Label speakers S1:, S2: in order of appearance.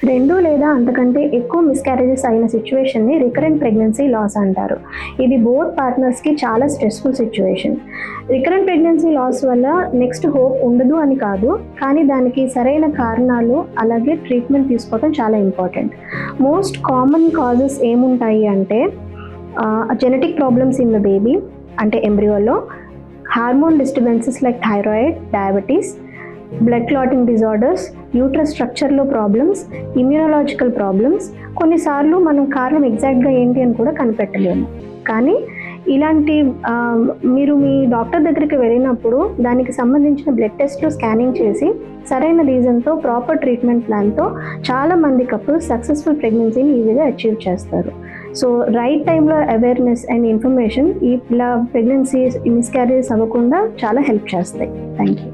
S1: 2 లేదా అంతకంటే ఎక్కువ మిస్‌క్యారేజెస్ అయిన సిట్యుయేషన్‌ని రికరెంట్ ప్రెగ్నెన్సీ లాస్ అంటారు. ఇది బోత్ పార్ట్నర్స్‌కి చాలా stressful situation. Recurrent pregnancy loss వల్ల నెక్స్ట్ హోప్ ఉండదు అని కాదు, కానీ దానికి సరైన కారణాలు అలాగే ట్రీట్మెంట్ తీసుకోవడం చాలా ఇంపార్టెంట్. మోస్ట్ కామన్ కాజెస్ ఏముంటాయి అంటే genetic problems in the baby అంటే ఎంబ్రియోలో, hormone disturbances like thyroid, diabetes, blood clotting disorders, uterus స్ట్రక్చర్లో ప్రాబ్లమ్స్, ఇమ్యూనలాజికల్ ప్రాబ్లమ్స్. కొన్నిసార్లు మనం కారణం ఎగ్జాక్ట్గా ఏంటి అని కూడా కనిపెట్టలేము. కానీ ఇలాంటి మీరు మీ డాక్టర్ దగ్గరికి వెళ్ళినప్పుడు దానికి సంబంధించిన బ్లడ్ టెస్ట్లు, స్కానింగ్ చేసి సరైన రీజన్తో ప్రాపర్ ట్రీట్మెంట్ ప్లాన్తో చాలామంది కపుల్స్ సక్సెస్ఫుల్ ప్రెగ్నెన్సీని ఈజీగా అచీవ్ చేస్తారు. సో రైట్ టైంలో అవేర్నెస్ అండ్ ఇన్ఫర్మేషన్ ఇలా ప్రెగ్నెన్సీ మిస్క్యారేజ్ అవ్వకుండా చాలా హెల్ప్ చేస్తాయి. Thank you.